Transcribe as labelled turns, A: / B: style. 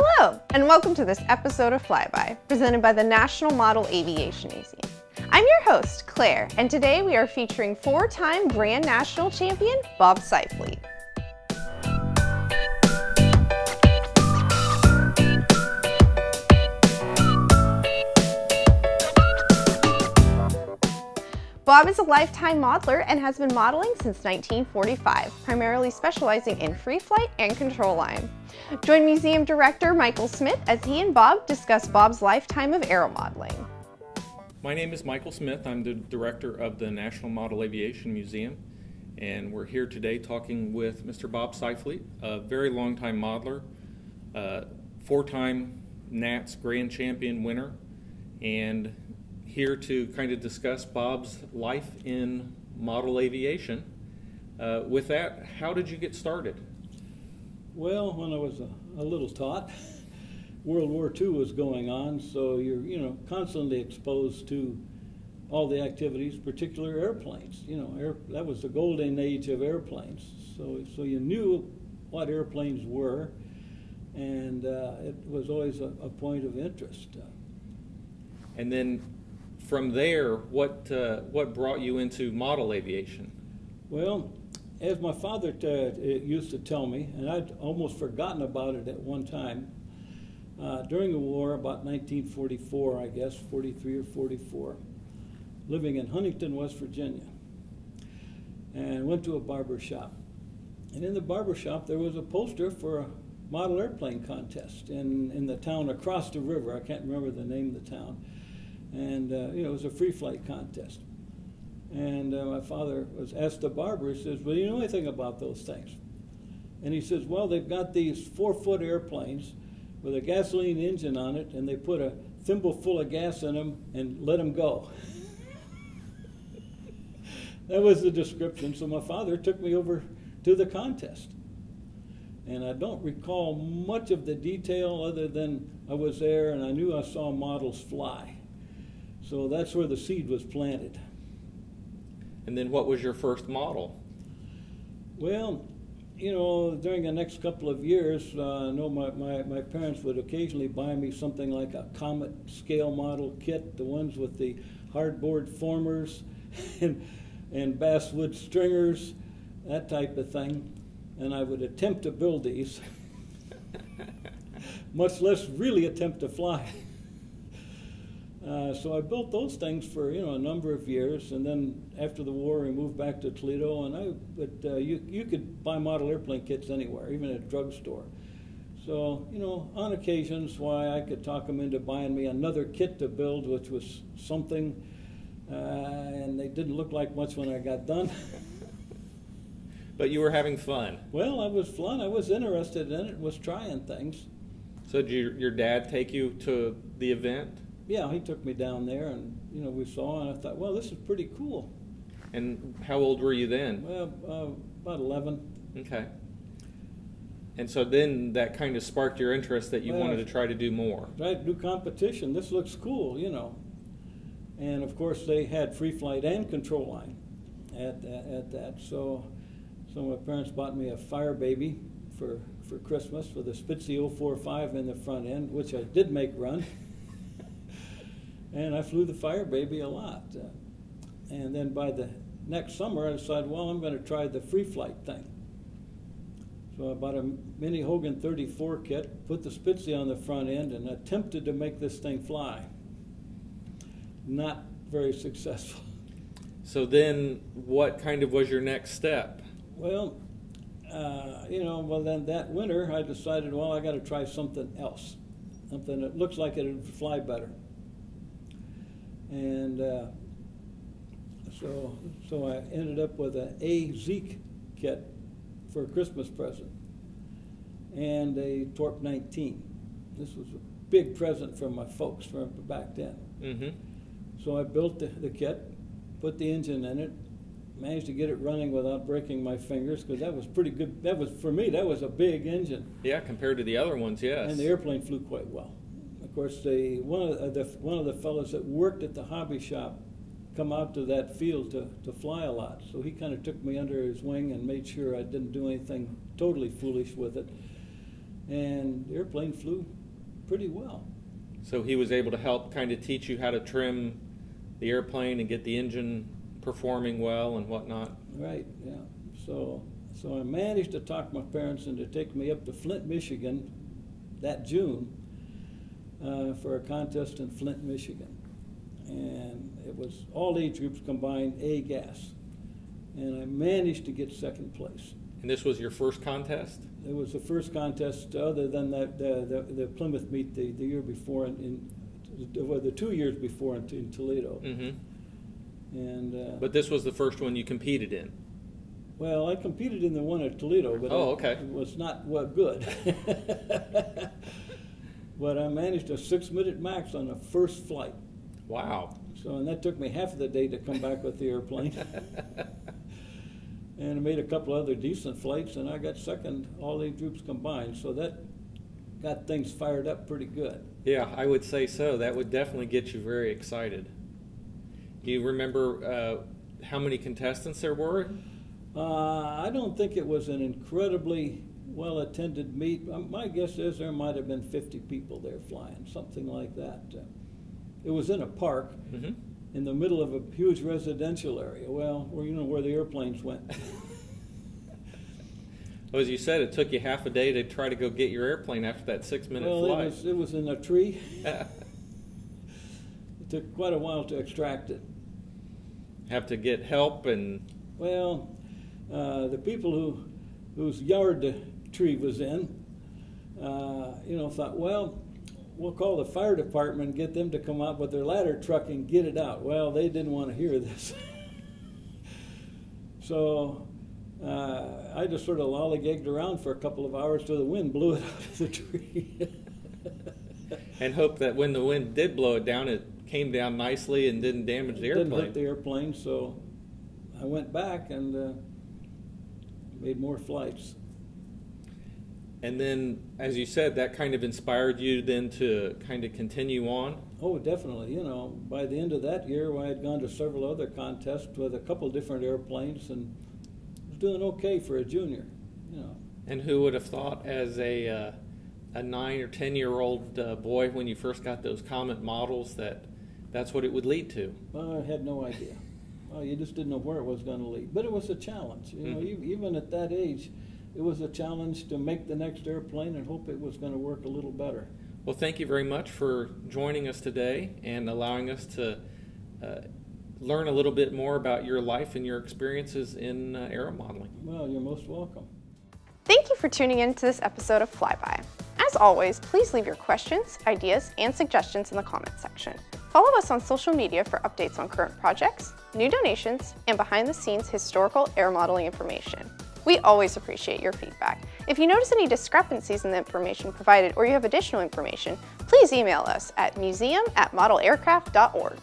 A: Hello, and welcome to this episode of Flyby, presented by the National Model Aviation Museum. I'm your host, Claire, and today we are featuring four-time Grand National Champion, Bob Sifleet. Bob is a lifetime modeler and has been modeling since 1945, primarily specializing in free flight and control line. Join Museum Director Michael Smith as he and Bob discuss Bob's lifetime of aeromodeling.
B: My name is Michael Smith. I'm the director of the National Model Aviation Museum, and we're here today talking with Mr. Bob Sifleet, a very long-time modeler, four-time NATS Grand Champion winner, and here to kind of discuss Bob's life in model aviation. With that, how did you get started?
C: Well, when I was a little tot, World War II was going on, so you're constantly exposed to all the activities, particular airplanes. That was the golden age of airplanes. So you knew what airplanes were, and it was always a point of interest.
B: And then from there, what brought you into model aviation?
C: Well, as my father used to tell me, and I'd almost forgotten about it at one time, during the war, about 1944, I guess, 43 or 44, living in Huntington, West Virginia, and went to a barber shop. And in the barber shop, there was a poster for a model airplane contest in the town across the river. I can't remember the name of the town. And it was a free flight contest. And my father was asked the barber, he says, well, do you know anything about those things? And he says, well, they've got these 4-foot airplanes with a gasoline engine on it, and they put a thimble full of gas in them and let them go. That was the description. So my father took me over to the contest. And I don't recall much of the detail other than I was there and I knew I saw models fly. So that's where the seed was planted.
B: And then what was your first model?
C: Well, during the next couple of years, I know my parents would occasionally buy me something like a Comet scale model kit, the ones with the hardboard formers and basswood stringers, that type of thing. And I would attempt to build these, much less really attempt to fly. So I built those things for a number of years, and then after the war, we moved back to Toledo, and you could buy model airplane kits anywhere, even at a drugstore. So on occasions, why I could talk them into buying me another kit to build, which was something, and they didn't look like much when I got done.
B: But you were having fun.
C: Well, I was fun. I was interested in it. Was trying things.
B: So did your dad take you to the event?
C: Yeah, he took me down there, and we saw, and I thought, well, this is pretty cool.
B: And how old were you then?
C: Well, about 11.
B: Okay. And so then that kind of sparked your interest that you wanted to try to do more.
C: Try to do competition. This looks cool, And of course, they had free flight and control line at that. So my parents bought me a Fire Baby for Christmas with a Spitzy 045 in the front end, which I did make run. And I flew the Fire Baby a lot. And then by the next summer, I decided, well, I'm going to try the free flight thing. So I bought a Mini Hogan 34 kit, put the Spitzy on the front end, and attempted to make this thing fly. Not very successful.
B: So then what kind of was your next step?
C: Well, then that winter, I decided, well, I got to try something else. Something that looks like it would fly better. And so I ended up with an Zeke kit for a Christmas present and a Torp 19. This was a big present from my folks from back then.
B: Mm-hmm.
C: So I built the kit, put the engine in it, managed to get it running without breaking my fingers, because that was pretty good. That was, for me, that was a big engine.
B: Yeah, compared to the other ones, yes.
C: And the airplane flew quite well. Of course, one of the fellows that worked at the hobby shop come out to that field to fly a lot. So he kind of took me under his wing and made sure I didn't do anything totally foolish with it. and the airplane flew pretty well.
B: So he was able to help kind of teach you how to trim the airplane and get the engine performing well and whatnot.
C: Right, yeah. So I managed to talk my parents into taking me up to Flint, Michigan that June for a contest in Flint, Michigan. And it was all age groups combined, A gas. And I managed to get second place.
B: And this was your first contest?
C: It was the first contest other than the Plymouth meet the year before, the 2 years before in Toledo.
B: Mm-hmm.
C: And
B: but this was the first one you competed in?
C: Well, I competed in the one at Toledo, but it was not good. But I managed a 6-minute max on the first flight.
B: Wow.
C: So, and that took me half of the day to come back with the airplane. And I made a couple other decent flights, and I got second, all age groups combined. So that got things fired up pretty good.
B: Yeah, I would say so. That would definitely get you very excited. Do you remember how many contestants there were?
C: I don't think it was an incredibly well-attended meet. My guess is there might have been 50 people there flying, something like that. It was in a park. Mm-hmm. In the middle of a huge residential area. Well, where the airplanes went.
B: Well, as you said, it took you half a day to try to go get your airplane after that 6-minute flight.
C: It was in a tree. It took quite a while to extract it.
B: Have to get help and...
C: Well, the people whose yard the tree was in, thought, well, we'll call the fire department and get them to come out with their ladder truck and get it out. Well, they didn't want to hear this. So I just sort of lollygagged around for a couple of hours till the wind blew it out of the tree.
B: And hoped that when the wind did blow it down, it came down nicely and didn't damage the airplane.
C: Didn't hit the airplane, so I went back and made more flights.
B: And then, as you said, that kind of inspired you then to kind of continue on?
C: Oh, definitely. By the end of that year, I had gone to several other contests with a couple different airplanes and was doing okay for a junior.
B: And who would have thought as a 9 or 10-year-old boy when you first got those Comet models that's what it would lead to?
C: Well, I had no idea. Well, you just didn't know where it was going to lead. But it was a challenge. Mm-hmm. Even at that age, it was a challenge to make the next airplane and hope it was going to work a little better.
B: Well, thank you very much for joining us today and allowing us to learn a little bit more about your life and your experiences in aeromodeling.
C: Well, you're most welcome.
A: Thank you for tuning in to this episode of Flyby. As always, please leave your questions, ideas, and suggestions in the comments section. Follow us on social media for updates on current projects, new donations, and behind-the-scenes historical aeromodeling information. We always appreciate your feedback. If you notice any discrepancies in the information provided or you have additional information, please email us at museum@modelaircraft.org.